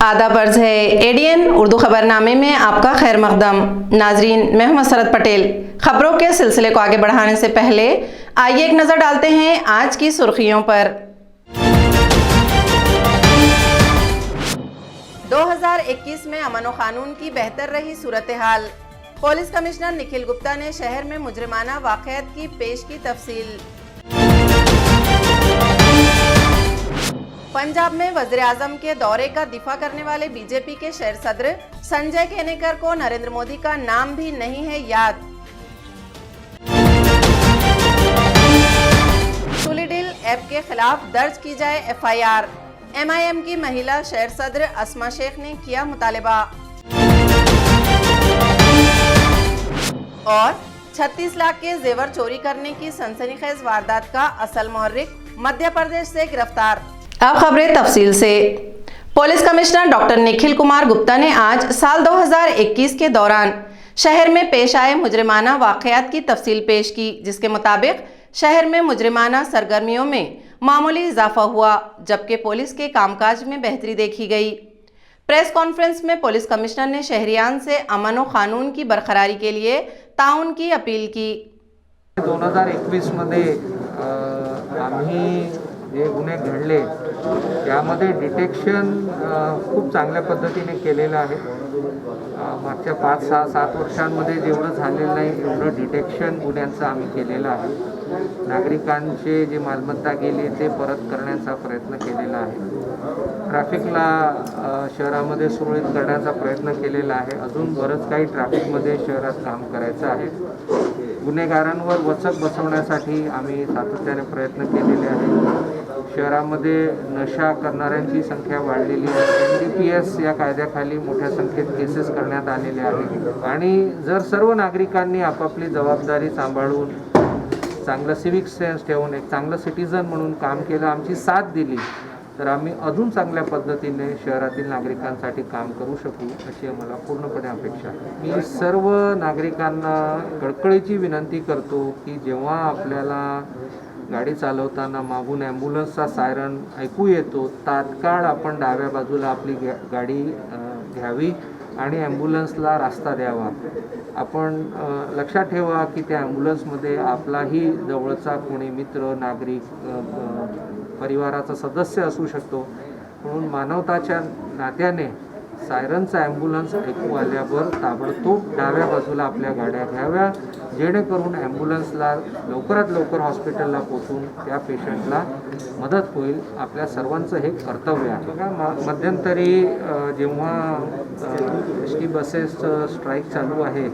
आदाब अर्ज़ है एडीएन उर्दू खबरनामे में आपका खैर मकदम। नाजरीन, मैं हूं मसरत पटेल। खबरों के सिलसिले को आगे बढ़ाने से पहले आइए एक नज़र डालते हैं आज की सुर्खियों पर। 2021 में अमन व कानून की बेहतर रही सूरत हाल। पुलिस कमिश्नर निखिल गुप्ता ने शहर में मुजरिमाना वाक़यात की पेश की तफसील। पंजाब में वज़ीर आज़म के दौरे का दिफा करने वाले बीजेपी के शहर सदर संजय केनेकर को नरेंद्र मोदी का नाम भी नहीं है याद। सुलीडील ऐप के खिलाफ दर्ज की जाए FIR। MIM की महिला शहर सदर अस्मा शेख ने किया मुतालबा। और 36 लाख के जेवर चोरी करने की सनसनीखेज वारदात का असल मुहर्रिक मध्य प्रदेश से गिरफ्तार। अब खबरें तफसील से। Police commissioner doctor Nikhil Kumar Gupta ने आज साल 2021 के दौरान शहर में पेश आए मुजरिमाना वाक़यात की तफसील पेश की, जिसके मुताबिक शहर में मुजरिमाना सरगर्मियों में मामूली इजाफा हुआ, जबकि पुलिस के कामकाज में बेहतरी देखी गई। प्रेस कॉन्फ्रेंस में पुलिस कमिश्नर ने शहरियान से अमन व कानून की बरकरारी के लिए ताउन की अपील की। 2021 मध्ये आम्ही जे गुन्हे घडले त्यामध्ये डिटेक्शन खूप चांगल्या पद्धतीने केलेलं आहे। मागच्या 5-6-7 वर्षांमध्ये जेवढं झालेलं नाही एवढं डिटेक्शन गुन्ह्यांचं आम्ही केलेलं आहे। नागरिकांचे जे मालमत्ता गेली ते परत करण्याचा प्रयत्न केलेला आहे। ट्रॅफिकला शहरामध्ये सुरळीत करण्याचा प्रयत्न केलेला आहे। अजून बरंच काही ट्रॅफिकमध्ये शहरात काम करायचं आहे। गुन्हेगारांवर वचक बसवण्यासाठी आम्ही सातत्याने प्रयत्न केलेले आहेत। शहरामध्ये नशा करणाऱ्यांची संख्या वाढलेली आहे। NDPS या कायद्याखाली मोठ्या संख्येत केसेस करण्यात आलेले आहेत आणि जर सर्व नागरिकांनी आपापली जबाबदारी सांभाळून चांगलं सिविक सेन्स ठेवून एक चांगलं सिटीजन म्हणून काम केलं, आमची साथ दिली, तर आम्ही अजून चांगल्या पद्धतीने शहरातील नागरिकांसाठी काम करू शकू अशी मला पूर्णपणे अपेक्षा आहे। मी सर्व नागरिकांना कळकळीची विनंती करतो की जेव्हा आपल्याला गाडी चालवताना मागून ॲम्ब्युलन्सचा सायरन ऐकू येतो, तात्काळ आपण डाव्या बाजूला आपली गाडी घ्यावी आणि ॲम्ब्युलन्सला रस्ता द्यावा। आपण लक्षात ठेवा की त्या ॲम्ब्युलन्समध्ये आपलाही जवळचा कोणी मित्र, नागरिक, परिवाराचा सदस्य असू शकतो, म्हणून मानवताच्या नात्याने सायरनचा ॲम्ब्युलन्स ऐकू आल्यावर ताबडतोब डाव्या बाजूला आपल्या गाड्या घ्याव्या, जेणेकरून ॲम्ब्युलन्सला लवकरात लवकर हॉस्पिटलला पोहोचून त्या पेशंटला मदत होईल। आपल्या सर्वांचं हे कर्तव्य आहे। बघा, मध्यंतरी जेव्हा ST बसेस स्ट्राईक चालू आहे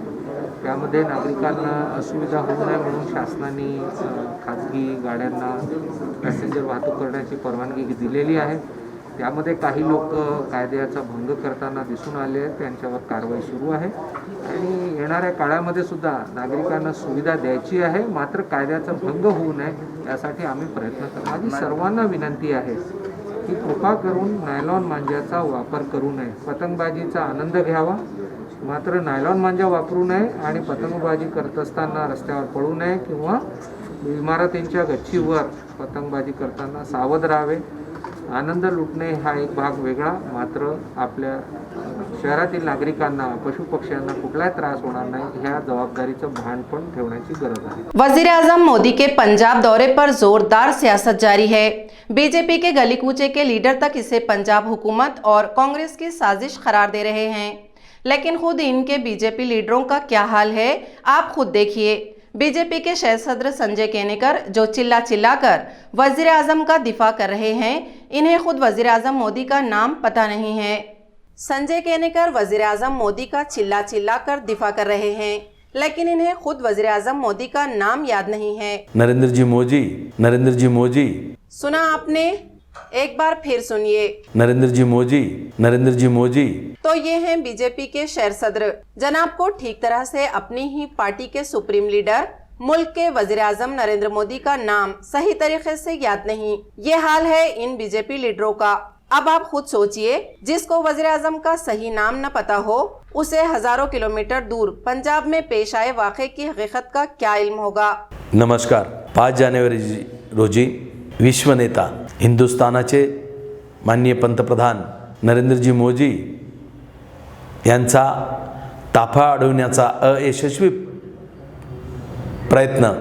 त्यामध्ये नागरिकांना असुविधा होऊ नये म्हणून शासनाने खाजगी गाड्यांना पॅसेंजर वाहतूक करण्याची परवानगी दिलेली आहे। त्यामध्ये काही लोक कायद्याचा भंग करताना दिसून आले, त्यांच्यावर कारवाई सुरू आहे आणि येणाऱ्या काळामध्ये सुद्धा नागरिकांना सुविधा द्यायची आहे, मात्र कायद्याचा भंग होऊ नये यासाठी आम्ही प्रयत्न करतो। माझी सर्वांना विनंती आहे की कृपा करून नायलॉन मांजाचा वापर करू नये। पतंगबाजीचा आनंद घ्यावा, मात्र नायलॉन मांजा वापरू नये आणि पतंगबाजी करत असताना रस्त्यावर पडू नये किंवा इमारतींच्या गच्चीवर पतंगबाजी करताना सावध राहावे। आनंद लुटणे हा एक भाग वेगळा, मात्र आपल्या शहरातील नागरिकांना, पशुपक्ष्यांना कुठलाही त्रास होणार नाही ह्या जबाबदारीचं भान पण ठेवण्याची गरज आहे। वजीर आजम मोदी के पंजाब दौरे पर जोरदार सियासत जारी है। बीजेपी के गली कूचे के लीडर तक इसे पंजाब हुकूमत और कांग्रेस की साजिश करार दे रहे हैं, लेकिन खुद इनके बीजेपी लीडरों का क्या हाल है आप खुद देखिए। बीजेपी के शहर सदर संजय केनेकर जो चिल्ला चिल्लाकर वजीर आजम का दिफा कर रहे हैं, इन्हें खुद वजीर आजम मोदी का नाम पता नहीं है। संजय केनेकर वजीर आजम मोदी का चिल्ला चिल्लाकर दिफा कर रहे हैं, लेकिन इन्हें खुद वजीर आजम मोदी का नाम याद नहीं है। नरेंद्र जी मोदी। सुना आपने, एक बार फिर सुनिए। नरेंद्र जी मोदी। तो ये हैं बीजेपी के शहर सदर। जनाब को ठीक तरह से अपनी ही पार्टी के सुप्रीम लीडर मुल्क के वजीर आजम नरेंद्र मोदी का नाम सही तरीके से याद नहीं। ये हाल है इन बीजेपी लीडरों का। अब आप खुद सोचिए, जिसको वजीर आजम का सही नाम न पता हो, उसे हजारों किलोमीटर दूर पंजाब में पेश आए वाक़े की हकीकत का क्या इल्म होगा। नमस्कार। 5 जानेवारी रोजी विश्व नेता हिंदुस्थानाचे माननीय पंतप्रधान नरेंद्रजी मोदी यांचा ताफा अडवण्याचा अयशस्वी प्रयत्न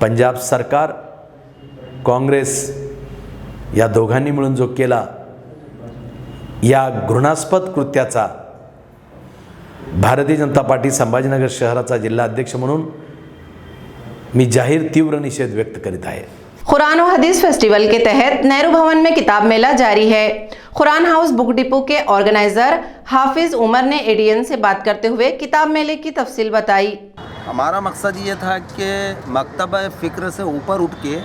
पंजाब सरकार काँग्रेस या दोघांनी मिळून जो केला, या घृणास्पद कृत्याचा भारतीय जनता पार्टी संभाजीनगर शहराचा जिल्हा अध्यक्ष म्हणून मी जाहीर तीव्र निषेध व्यक्त करीत आहे। कुरान और हदीस फेस्टिवल के तहत नेहरू भवन में किताब मेला जारी है। कुरान हाउस बुक डिपो के ऑर्गेनाइजर हाफिज उमर ने एडीएन से बात करते हुए किताब मेले की तफसील बताई। हमारा मकसद ये था कि मकतबा फ़िक्र से ऊपर उठ के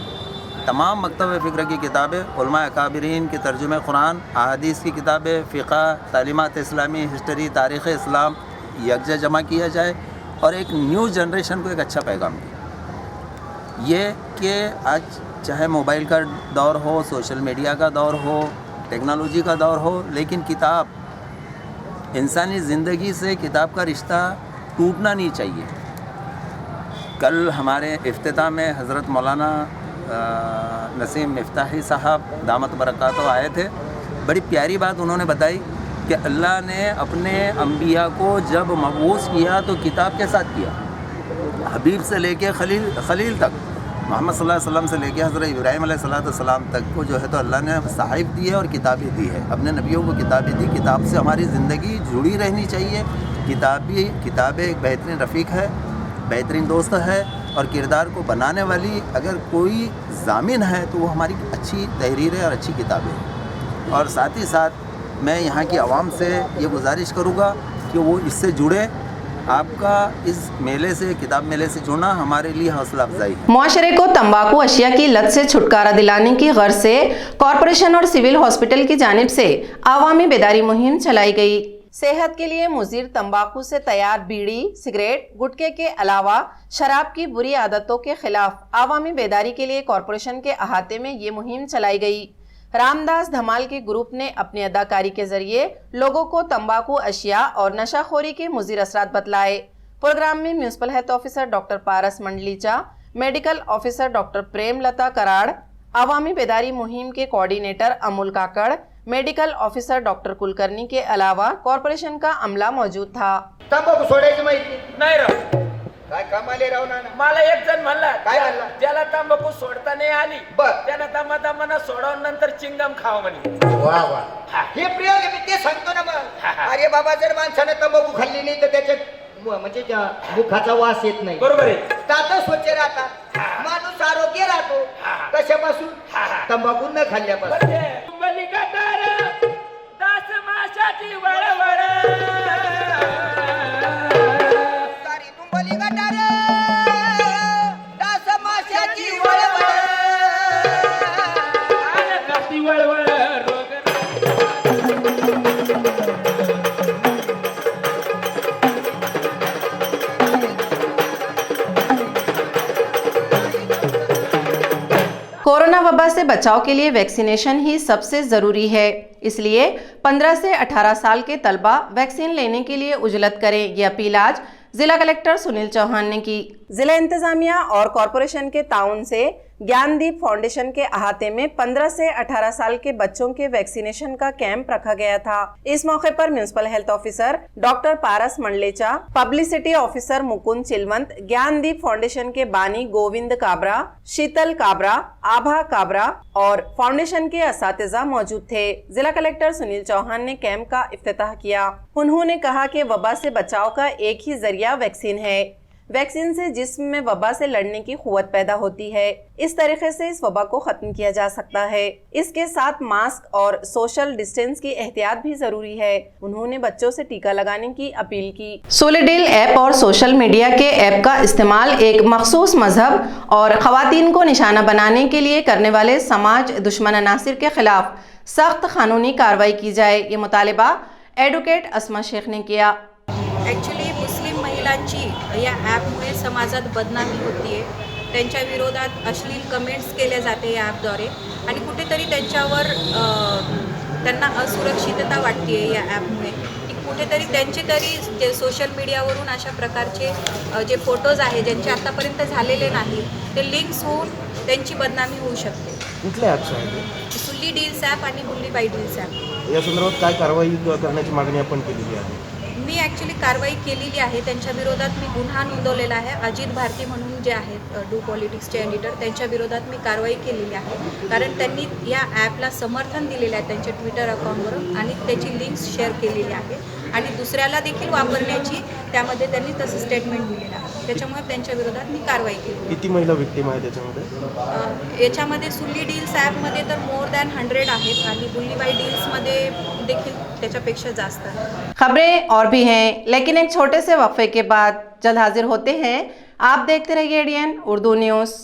तमाम मकतबा फ़िक्र की किताबें, उलमा अकाबिरीन के तर्जुमे कुरान, अहादीस की किताबें, फ़िक़ा, तालीमात इस्लामी, हिस्ट्री, तारीख़ इस्लाम यकजा जमा किया जाए और एक न्यू जनरेशन को एक अच्छा पैगाम दिया। ये कि आज चाहे मोबाइल का दौर हो, सोशल मीडिया का दौर हो, टेक्नोलॉजी का दौर हो, लेकिन किताब, इंसानी ज़िंदगी से किताब का रिश्ता टूटना नहीं चाहिए। कल हमारे इफ्तिताह में हज़रत मौलाना नसीम मिफ्ताही साहब दामत बरकातो आए थे। बड़ी प्यारी बात उन्होंने बताई कि अल्लाह ने अपने अंबिया को जब मबूस किया तो किताब के साथ किया। हबीब से लेके खलील तक, मोहम्मद सल्लल्लाहु अलैहि वसल्लम से लेके हज़रत इब्राहीम अलैहिस्सलाम तक को जो है तो अल्लाह ने साहिब दी है और किताबें दी है। अपने नबियों को किताबें दी। किताब से हमारी ज़िंदगी जुड़ी रहनी चाहिए। किताबें एक बेहतरीन रफ़ीक है, बेहतरीन दोस्त है और किरदार को बनाने वाली अगर कोई ज़ामिन है तो वो हमारी अच्छी तहरीरें और अच्छी किताबें हैं। और साथ ही साथ मैं यहाँ की आवाम से ये गुजारिश करूँगा कि वो इससे जुड़े। आपका इस मेले से, किताब मेले से जुड़ना हमारे लिए हौसला अफजाई है। मुआशरे को तंबाकू अशिया की लत से छुटकारा दिलाने की गर्ज से कॉरपोरेशन और सिविल हॉस्पिटल की जानिब से आवामी बेदारी मुहिम चलाई गई। सेहत के लिए मुज़िर तंबाकू से तैयार बीड़ी, सिगरेट, गुटखे के अलावा शराब की बुरी आदतों के खिलाफ आवामी बेदारी के लिए कॉरपोरेशन के अहाते में ये मुहिम चलाई गई। रामदास धमाल के ग्रुप ने अपनी अदाकारी के जरिए लोगों को तंबाकू अशिया और नशाखोरी के मुज़िर असरात बतलाए। प्रोग्राम में municipal health officer doctor Paras Mandlecha, medical officer doctor Premlata Karad, आवामी बेदारी मुहिम के coordinator Amul Kakad, medical officer doctor Kulkarni के अलावा कॉरपोरेशन का अमला मौजूद था। तंबाखू सोडायची माहिती नाही राव, काय कामाले राव ना मला एक जण म्हणला काय म्हणला? ज्याला तंबाखू सोडता नाही आली बर. त्यानं दमा सोडवून नंतर चिंगम खावं म्हणे. वा वा हे प्रयोग आहे, मी ते सांगतो ना मग. अरे बाबा, जर माणसाने तंबाखू खाल्ली नाही तर त्याच्या म्हणजे मुखाचा वास येत नाही, बरोबर आहे. दात स्वच्छ राहतात, माणूस आरोग्य राहतो. कशापासून? तंबाखू न खाल्ल्यापासून. तुंबली गटार दास माशाची वळवळ, सारी तुंबली गटार दास माशाची वळवळ, आलं काती वळवळ रोग. कोरोना वबा से बचाव के लिए वैक्सीनेशन ही सबसे जरूरी है, इसलिए 15 से 18 साल के तलबा वैक्सीन लेने के लिए उजलत करें। ये अपील आज जिला कलेक्टर सुनील चौहान ने की। जिला इंतजामिया और कॉरपोरेशन के ताउन से ज्ञानदीप फाउंडेशन के अहाते में 15 से 18 साल के बच्चों के वैक्सीनेशन का कैंप रखा गया था। इस मौके पर municipal health officer doctor Paras Mandlecha, publicity officer Mukund Chilwant, Gyandeep foundation के बानी गोविंद काबरा, शीतल काबरा, आभा काबरा और फाउंडेशन के असातिज़ा मौजूद थे। जिला कलेक्टर सुनील चौहान ने कैंप का इफ्तिताह किया। उन्होंने कहा कि वबा से बचाव का एक ही जरिया वैक्सीन है। वैक्सीन से जिस्म में वबा से लड़ने की कुव्वत पैदा होती है। इस तरीके से इस वबा को खत्म किया जा सकता है। इसके साथ मास्क और सोशल डिस्टेंस की एहतियात भी जरूरी है। उन्होंने बच्चों से टीका लगाने की अपील की। सोलिडिल ऐप और सोशल मीडिया के ऐप का इस्तेमाल एक मखसूस मजहब और खवातीन को निशाना बनाने के लिए करने वाले समाज दुश्मन अनासिर के खिलाफ सख्त कानूनी कार्रवाई की जाए, ये मुतालिबा एडवोकेट अस्मा शेख ने किया। ॲक्च्युली मुस्लिम महिलांची या ॲपमुळे समाजात बदनामी होती आहे। त्यांच्या विरोधात अश्लील कमेंट्स केले जाते या ॲपद्वारे आणि कुठेतरी त्यांच्यावर त्यांना असुरक्षितता वाटते आहे या ॲपमुळे की कुठेतरी त्यांचे तरी जे सोशल मीडियावरून अशा प्रकारचे जे फोटोज आहे ज्यांचे आत्तापर्यंत झालेले नाही ते लिंक्स होऊन त्यांची बदनामी होऊ शकते। कुठल्या ॲप्स आहेत? सुल्ली डील्स ॲप आणि बुल्ली बाय डील्स ॲप। या संदर्भात काय कारवाई करण्याची मागणी आपण केलेली आहे? मी ॲक्च्युली कारवाई केलेली आहे। त्यांच्या विरोधात मी गुन्हा नोंदवलेला आहे। अजित भारती म्हणून जे आहेत डू पॉलिटिक्सचे एडिटर, त्यांच्या विरोधात मी कारवाई केलेली आहे कारण त्यांनी या ॲपला समर्थन दिलेलं आहे त्यांच्या ट्विटर अकाउंटवरून आणि त्याची लिंक्स शेअर केलेली आहे आणि दुसऱ्याला देखील वापरण्याची त्यामध्ये त्यांनी तसं स्टेटमेंट दिलेलं आहे। त्याच्यामुळे त्यांच्या विरोधात मी कारवाई केली। किती महिला विक्टीम आहे त्याच्यामध्ये? याच्यामध्ये सुल्ली डील्स ॲपमध्ये तर मोर दॅन 100 आहेत आणि बुल्ली बाय डील्समध्ये देखील त्याच्यापेक्षा जास्त आहे। खबरें और भी हैं, लेकिन एक छोटे से वक्फे के बाद जल्द हाजिर होते हैं। आप देखते रहिए ADN उर्दू न्यूज़।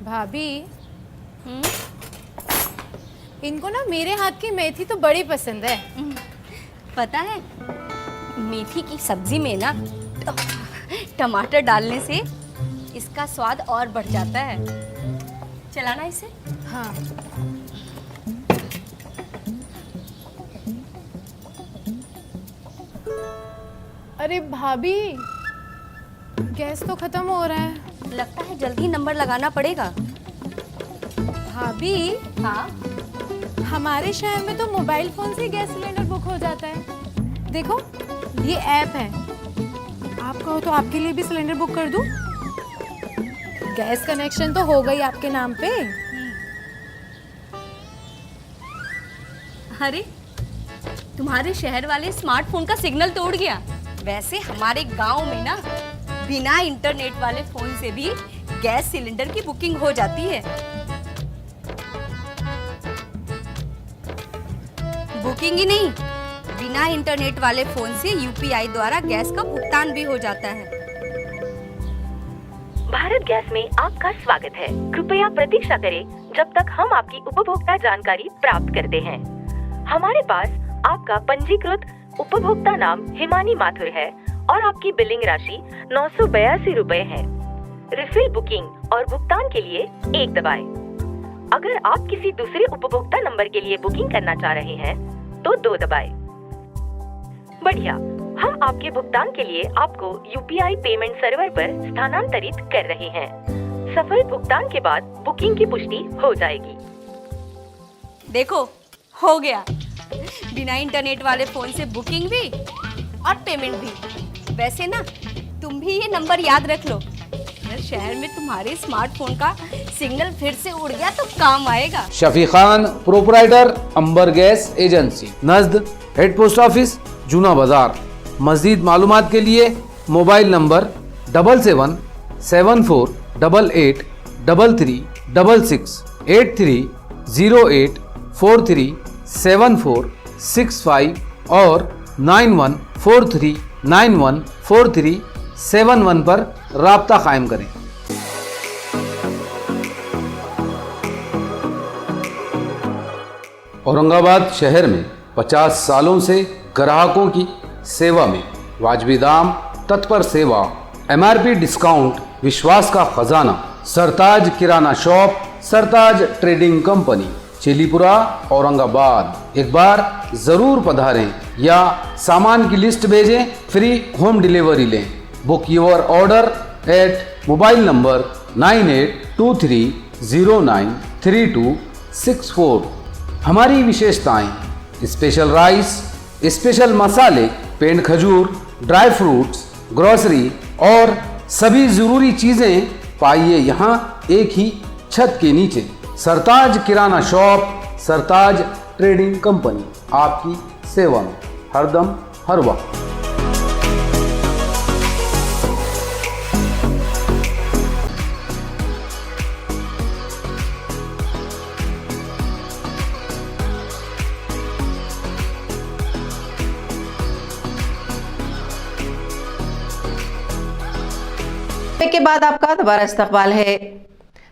भाभी, इनको ना मेरे हाथ की मेथी तो बड़ी पसंद है। पता है मेथी की सब्जी में ना टमाटर डालने से इसका स्वाद और बढ़ जाता है। चलाना इसे। हाँ। अरे भाभी, गैस तो खत्म हो रहा है। लगता है जल्दी नंबर लगाना पड़ेगा। भाभी, हाँ, हमारे शहर में तो मोबाइल फोन से गैस सिलेंडर बुक हो जाता है। देखो, ये ऐप है। आप कहो तो आपके लिए भी सिलेंडर बुक कर दूं? गैस कनेक्शन तो हो गई आपके नाम पे। अरे तुम्हारे शहर वाले स्मार्टफोन का सिग्नल तोड़ गया। वैसे हमारे गांव में ना बिना इंटरनेट वाले फोन से भी गैस सिलेंडर की बुकिंग हो जाती है। बुकिंग ही नहीं, बिना इंटरनेट वाले फोन से यूपीआई द्वारा गैस का भुगतान भी हो जाता है। भारत गैस में आपका स्वागत है। कृपया प्रतीक्षा करें जब तक हम आपकी उपभोक्ता जानकारी प्राप्त करते हैं। हमारे पास आपका पंजीकृत उपभोक्ता नाम हिमानी माथुर है और आपकी बिलिंग राशि 982 रुपए है। रिफिल बुकिंग और भुगतान के लिए 1 दबाएं। अगर आप किसी दूसरे उपभोक्ता नंबर के लिए बुकिंग करना चाह रहे हैं तो 2 दबाएं। बढ़िया, हम आपके भुगतान के लिए आपको यूपीआई पेमेंट सर्वर पर स्थानांतरित कर रहे हैं। सफल भुगतान के बाद बुकिंग की पुष्टि हो जाएगी। देखो, हो गया। बिना इंटरनेट वाले फोन से बुकिंग भी और पेमेंट भी। वैसे ना तुम भी ये नंबर याद रख लो। अगर शहर में तुम्हारे स्मार्टफोन का सिग्नल फिर से उड़ गया तो काम आएगा। Shafi Khan, proprietor, Amber gas agency, नज़द head post office, Juna Bazar. मज़ीद मालूमात के लिए मोबाइल नंबर 77 74 88 33 66 83 08 43 74 65 और 91 43 91 43 71 पर राब्ता कायम करें। औरंगाबाद शहर में 50 सालों से ग्राहकों की सेवा में वाजबी दाम, तत्पर सेवा, MRP डिस्काउंट, विश्वास का खजाना। सरताज किराना shop, Sartaj trading company, Chelipura, Aurangabad. एक बार जरूर पधारें या सामान की लिस्ट भेजें, फ्री होम डिलीवरी लें। Book your order at mobile number 9823093264। हमारी विशेषताएं: स्पेशल राइस, स्पेशल मसाले, पेंड खजूर, ड्राई फ्रूट्स, ग्रोसरी और सभी ज़रूरी चीज़ें पाइए यहाँ एक ही छत के नीचे। सरताज किराना शॉप, सरताज ट्रेडिंग कंपनी, आपकी सेवा में हरदम हर वक्त। के बाद आपका दोबारा इस्तकबाल है।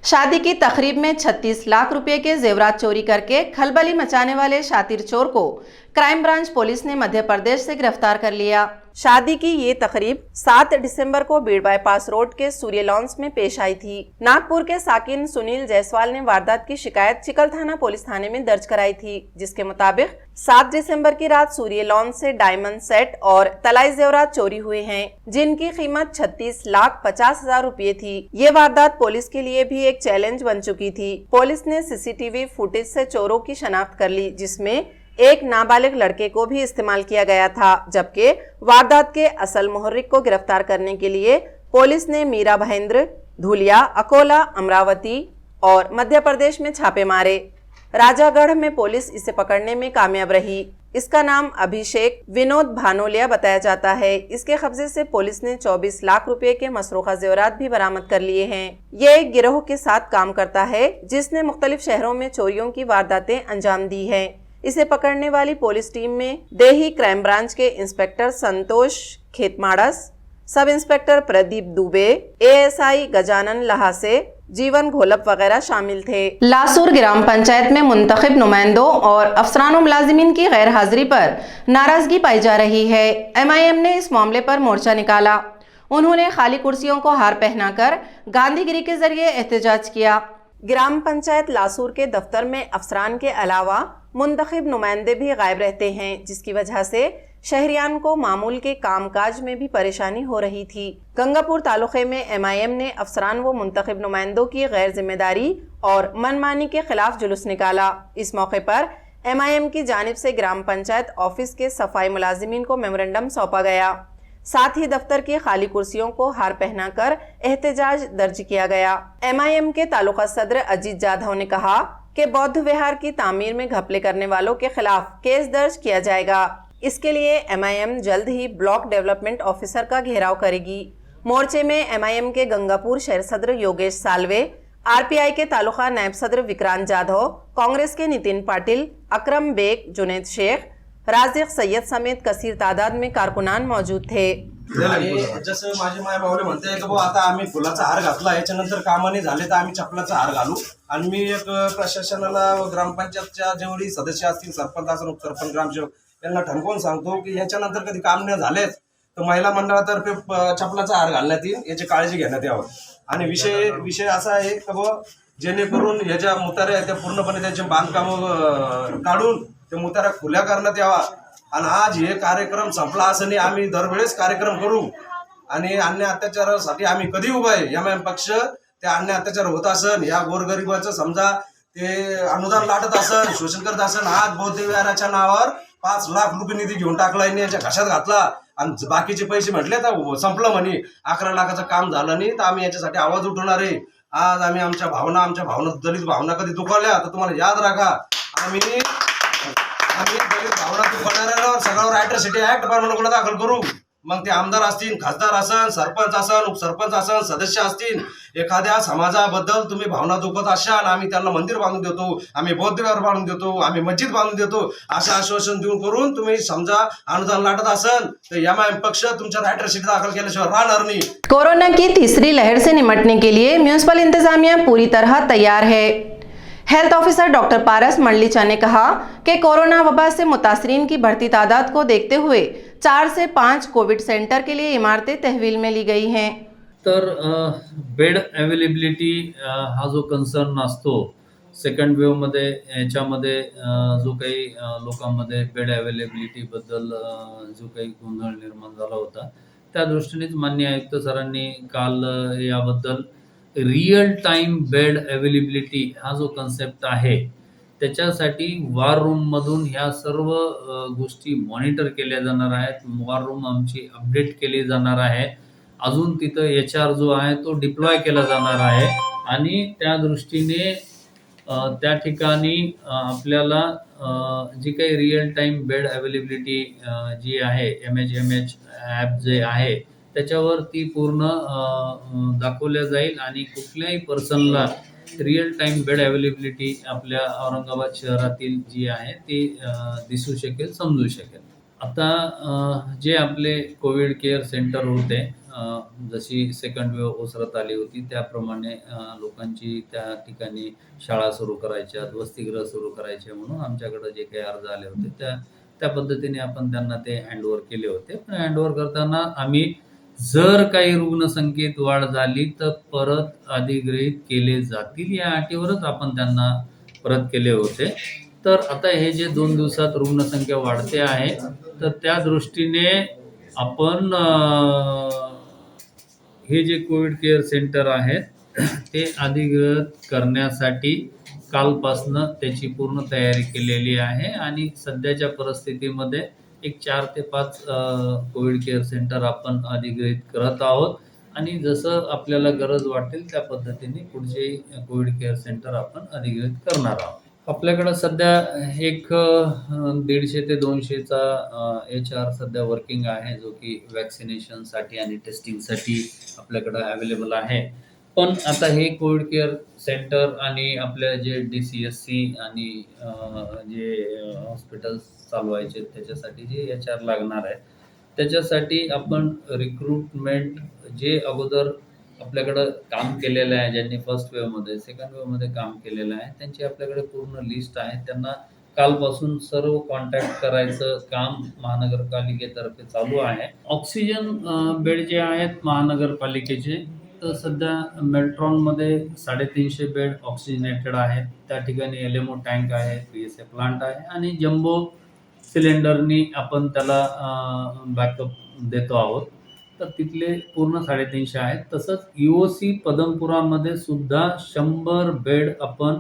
शादी की तकरीब में 36 लाख रुपए के जेवरात चोरी करके खलबली मचाने वाले शातिर चोर को क्राइम ब्रांच पुलिस ने मध्य प्रदेश से गिरफ्तार कर लिया। शादी की ये तकरीब 7 दिसंबर को बीड़ बाईपास रोड के सूर्य लॉन्स में पेश आई थी। नागपुर के साकिन सुनील जायसवाल ने वारदात की शिकायत चिकल थाना पुलिस थाने में दर्ज कराई थी, जिसके मुताबिक 7 दिसंबर की रात सूर्य लॉन्स से डायमंड सेट और तलाई जेवरात चोरी हुए हैं, जिनकी कीमत 36,50,000 रुपए थी। ये वारदात पुलिस के लिए भी एक चैलेंज बन चुकी थी। पुलिस ने CCTV फुटेज से चोरों की शनाख्त कर ली, जिसमें एक नाबालिग लड़के को भी इस्तेमाल किया गया था, जबकि वारदात के असल मुहर्रिक को गिरफ्तार करने के लिए पुलिस ने मीरा भाईंद्र, धुलिया, अकोला, अमरावती और मध्य प्रदेश में छापे मारे। राजागढ़ में पुलिस इसे पकड़ने में कामयाब रही। इसका नाम अभिषेक विनोद भानोलिया बताया जाता है। इसके कब्जे से पुलिस ने 24 लाख रुपए के मसरूखा जेवरात भी बरामद कर लिए हैं। ये एक गिरोह के साथ काम करता है, जिसने मुख्तलिफ शहरों में चोरियों की वारदातें अंजाम दी है। इसे पकड़ने वाली पुलिस टीम में देही क्राइम ब्रांच के inspector Santosh Khetmadas, sub inspector Pradeep Dubey, ASI Gajanan Lahase, Jeevan Gholap वगैरह शामिल थे। लासूर ग्राम पंचायत में मुंतखब नुमाइंदों और अफसरान मुलाजिमीन की गैर हाजिरी पर नाराजगी पाई जा रही है। MIM ने इस मामले पर मोर्चा निकाला। उन्होंने खाली कुर्सियों को हार पहनाकर गांधीगिरी के जरिए एहतजाज किया। ग्राम पंचायत लासूर के दफ्तर में अफसरान के अलावा मुंतखब नुमाइंदे भी गायब रहते हैं, जिसकी वजह से शहरियान को मामूल के कामकाज में भी परेशानी हो रही थी। गंगापुर तालुके में MIM ने अफसरान व मुंतखब नुमाइंदों की गैर जिम्मेदारी और मनमानी के खिलाफ जुलूस निकाला। इस मौके पर MIM की जानिब से ग्राम पंचायत ऑफिस के सफाई मुलाजिमीन को मेमोरेंडम सौंपा गया। साथ ही दफ्तर की खाली कुर्सियों को हार पहनाकर एहतजाज दर्ज किया गया। MIM के तालुका सदर अजीत जाधव ने कहा कि बौद्ध विहार की तामीर में घपले करने वालों के खिलाफ केस दर्ज किया जाएगा। इसके लिए MIM जल्द ही ब्लॉक डेवलपमेंट ऑफिसर का घेराव करेगी। मोर्चे में MIM के गंगापुर शहर सदर योगेश सालवे, RPI के तालुका नायब सदर विक्रांत जाधव, कांग्रेस के नितिन पाटिल, अकरम बेग, जुनेद शेख, राजिक सय्यद समेत कसीर तादाद में कारकुनान मौजूद थे। आणि जसं माझे माय बावले म्हणते की बुवा आता आम्ही फुलाचा हार घातला, याच्यानंतर कामं नाही झाले तर आम्ही चपलाचा हार घालू। आणि मी एक प्रशासनाला ग्रामपंचायतच्या जेवढी सदस्य असतील, सरपंच असेल, उपसरपंच, ग्रामसेवक यांना ठणकावून सांगतो की याच्यानंतर कधी काम नाही झालेच तर महिला मंडळातर्फे चपलाचा हार घालण्यात येईल, याची काळजी घेण्यात यावं। आणि विषय असा आहे की बुवा जेणेकरून ह्याच्या मुताऱ्या आहेत त्या पूर्णपणे त्याचे बांधकाम काढून ते मुताऱ्या खुल्या करण्यात यावा। आणि आज हे कार्यक्रम संपला असं नाही, आम्ही दरवेळेस कार्यक्रम करू आणि अन्य अत्याचारासाठी आम्ही कधी उभा आहे। MIM पक्ष त्या अन्य अत्याचार होत असन, या गोरगरिबाचं समजा ते अनुदान लाटत असन, शोषण करत असन, आज बौद्ध विहाराच्या नावावर 5 लाख रुपये निधी घेऊन टाकला, याच्या घशात घातला आणि बाकीचे पैसे म्हटले तर संपलं म्हणे, 11 लाखाचं काम झालं नाही तर आम्ही याच्यासाठी आवाज उठवणार आहे। आज आम्ही आमच्या भावना दलित भावना कधी दुखावल्या तर तुम्हाला याद राखा, आम्ही दलित भावना दुखावणाऱ्यांवर सगळ्यावर अॅट्रॉसिटी ऍक्ट प्रमाणे गुन्हा दाखल करू। मग ते आमदार असतील, खासदार असन, सरपंच असन, उपसरपंच असन, सदस्य असतील, एखाद्या समाजाबद्दल तुम्ही भावना दुखत असाल, आम्ही त्यांना मंदिर बांधून देतो, आम्ही बौद्ध विहार बांधून देतो, आम्ही मस्जिद बांधून देतो, असं आश्वासन देऊन करून तुम्ही समजा अनुदान लाटत असन तर MIM पक्ष तुमच्यावर अॅट्रॉसिटी दाखल केल्याशिवाय राहणार नाही। कोरोना की तीसरी लहर से निपटने के लिए म्यूनिसिपल इंतजामिया पूरी तरह तैयार है। हेल्थ ऑफिसर डॉक्टर पारस मंडलीचा ने कहा कि कोरोना वबा से मुतासरीन की बढ़ती तादाद को देखते हुए 4 से 5 कोविड सेंटर के लिए इमारतें तहवील में ली गई हैं। तर बेड अवेलेबिलिटी हा जो कन्सर्न असतो सेकंड वेव्हमध्ये याच्यामध्ये जो काही लोकांमध्ये बेड अवेलेबिलिटीबद्दल जो काही गोंधळ निर्माण झाला होता त्या दृष्टीनेच माननीय आयुक्त सरांनी काल याबद्दल रिअल टाईम बेड अवेलेबिलिटी हा जो कन्सेप्ट आहे त्याच्यासाठी वॉर रूममधून ह्या सर्व गोष्टी मॉनिटर केल्या जाणार आहेत. वॉर रूम आमची अपडेट केली जाणार आहे. अजून तिथं HR जो आहे तो डिप्लॉय केला जाणार आहे आणि त्या दृष्टीने त्या ठिकाणी आपल्याला जी काही रिअल टाईम बेड अवेलेबिलिटी जी आहे MHMH ॲप जे आहे त्याच्यावर ती पूर्ण दाखवल्या जाईल आणि कुठल्याही पर्सनला रिअल टाईम बेड अवेलेबिलिटी आपल्या औरंगाबाद शहरातील जी आहे ती दिसू शकेल, समजू शकेल. आता जे आपले कोविड केअर सेंटर होते जशी सेकंड वेव्ह ओसरत आली होती त्याप्रमाणे लोकांची त्या ठिकाणी शाळा सुरू करायच्या, वसतिगृह सुरू करायचे म्हणून आमच्याकडे जे काही अर्ज आले होते त्या पद्धतीने आपण त्यांना ते हँडओव्हर केले होते. पण हँडओव्हर करताना आम्ही जर काही रुग्णसंख्येत वाढ झाली तर परत अधिग्रहित केले जातील या अटीवरच आपण त्यांना परत केले होते. तर आता हे जे 2 दिवसात रुग्णसंख्या वाढते आहे तर त्या दृष्टीने आपण हे जे कोविड केअर सेंटर आहेत ते अधिग्रहित करण्यासाठी कालपासनं त्याची पूर्ण तयारी केलेली आहे आणि सध्याच्या परिस्थितीमध्ये एक 4 ते 5 कोविड केअर सेंटर आपण अधिग्रहित करत आहोत आणि जसं आपल्याला गरज वाटेल त्या पद्धतीने पुढचे कोविड केअर सेंटर आपण अधिग्रहित करणार आहोत. आपल्याकडं सध्या एक 150 ते 200चा HR सध्या वर्किंग आहे जो की वॅक्सिनेशनसाठी आणि टेस्टिंगसाठी आपल्याकडं अवेलेबल आहे. पण आता हे कोविड केअर सेंटर आणि आपल्या जे DCSC आणि जे हॉस्पिटल्स चालवायचे त्याच्यासाठी जे HR लागणार आहे त्याच्यासाठी आपण रिक्रुटमेंट जे अगोदर आपल्याकडं काम केलेलं आहे ज्यांनी फर्स्ट वेव्हमध्ये सेकंड वेव्हमध्ये काम केलेलं आहे त्यांची आपल्याकडे पूर्ण लिस्ट आहे. त्यांना कालपासून सर्व कॉन्टॅक्ट करायचं काम महानगरपालिकेतर्फे चालू आहे. ऑक्सिजन बेड जे आहेत महानगरपालिकेचे तर सध्या मेल्ट्रॉनमध्ये 350 बेड ऑक्सिजनेटेड आहेत. त्या ठिकाणी LMO टँक आहे, PSA प्लांट आहे आणि जम्बो सिलेंडरनी आपण त्याला बॅकअप देतो आहोत. तर तिथले पूर्ण 350 आहेत. तसंच EOC पदमपुरामध्ये सुद्धा 100 बेड आपण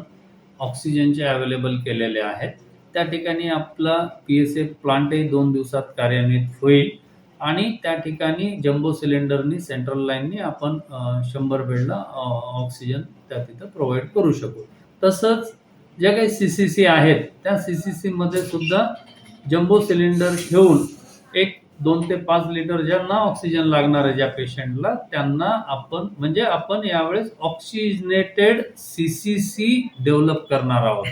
ऑक्सिजनचे अवेलेबल केलेले आहेत. त्या ठिकाणी आपला PSA प्लांटही 2 दिवसात कार्यान्वित होईल आणि त्या ठिकाणी जम्बो सिलेंडरनी सेंट्रल लाईननी आपण 100 बेडला ऑक्सिजन त्या तिथं प्रोव्हाइड करू शकू. तसंच ज्या काही CCC आहेत त्या CCC मध्ये सुद्धा जम्बो सिलेंडर ठेवून एक 2 ते 5 लिटर ज्यांना ऑक्सिजन लागणार आहे ज्या पेशंटला त्यांना आपण यावेळेस ऑक्सिजनेटेड CCC डेव्हलप करणार आहोत.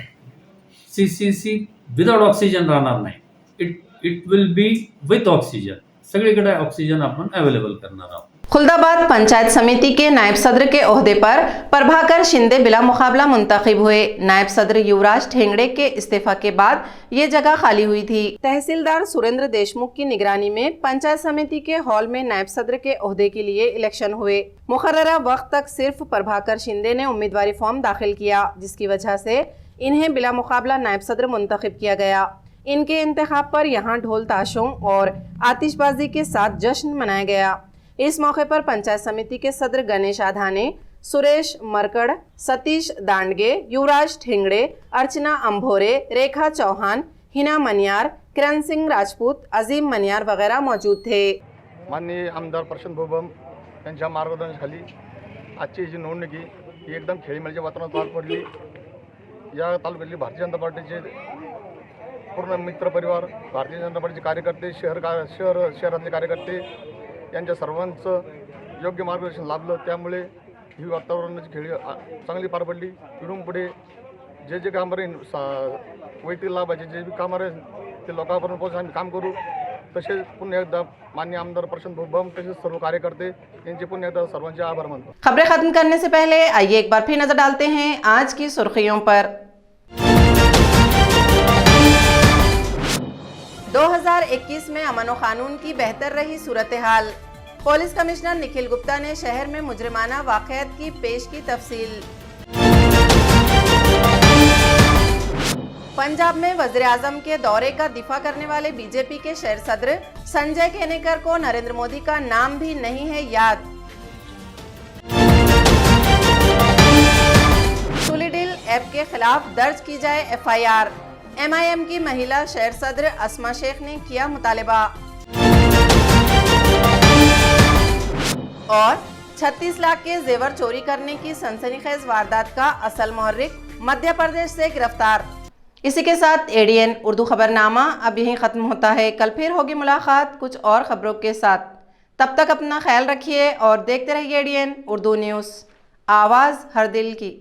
CCC विदाउट ऑक्सिजन राहणार नाही. It will be with oxygen. सगळीकडे ऑक्सिजन आपण अवेलेबल करणार आहोत. खुलदाबाद पंचायत समिति के नायब सदर के ओहदे पर प्रभाकर शिंदे बिला मुकाबला मुंतखब हुए। नायब सदर युवराज ठेंगड़े के इस्तीफा के बाद ये जगह खाली हुई थी। तहसीलदार सुरेंद्र देशमुख की निगरानी में पंचायत समिति के हॉल में नायब सदर के ओहदे के लिए इलेक्शन हुए। मुकर्ररा वक्त तक सिर्फ प्रभाकर शिंदे ने उम्मीदवारी फॉर्म दाखिल किया, जिसकी वजह से इन्हें बिला मुकाबला नायब सदर मुंतखब किया गया। इनके इंतखाब पर यहाँ ढोल ताशों और आतिशबाजी के साथ जश्न मनाया गया। इस मौके पर पंचायत समिति के सदर गणेश आधाने, सुरेश मरकड़, सतीश दांडगे, युवराज ठेंगड़े, अर्चना अंभोरे, रेखा चौहान, हिना मनियार, किरण सिंह राजपूत, अजीम मनियार वगैरह मौजूद थे। माननीय आमदार प्रशांत भोबम यांच्या मार्गदर्शनाखाली आजची जी निवडणुकी ही एकदम खेळीमेळीच्या वातावरणात पार पडली। या तालुक्यातली भारतीय जनता पार्टीचे पूर्ण मित्र परिवार, भारतीय जनता पार्टीचे कार्यकर्ते, शहरातले कार्यकर्ते यांच्या सर्वांचं योग्य मार्गदर्शन लाभलं। त्यामुळे ही वातावरणाची खेळी चांगली पार पडली। इथून पुढे जे कामारे वैयक्तिक लाभाचे जे कामारे ते लोकांपर्यंत पोहोचण्याचं आम्ही काम करू। तसेच पुन्हा एकदा माननीय आमदार प्रशांत भोबम तसेच सर्व कार्यकर्ते यांचे पुन्हा एकदा सर्वांचे आभार मानतो। खबरें खत्म करने से पहले आइए एक बार फिर नजर डालते हैं आज की सुर्खियों पर। 2021 में अमन व कानून की बेहतर रही सूरत हाल। पुलिस कमिश्नर निखिल गुप्ता ने शहर में मुजरिमाना वाक़यात की पेश की तफसील। पंजाब में वज़ीर आज़म के दौरे का दिफा करने वाले बीजेपी के शहर सदर संजय केनेकर को नरेंद्र मोदी का नाम भी नहीं है याद। टूलीडील ऐप के खिलाफ दर्ज की जाए FIR। MIM की महिला शहर सदर अस्मा शेख ने किया मुतालबा। और 36 लाख के जेवर चोरी करने की सनसनीखेज वारदात का असल मुहर्रिक मध्य प्रदेश से गिरफ्तार। इसी के साथ ADN उर्दू खबरनामा अब यहीं ख़त्म होता है। कल फिर होगी मुलाकात कुछ और खबरों के साथ। तब तक अपना ख्याल रखिए और देखते रहिए ADN उर्दू न्यूज़, आवाज़ हर दिल की।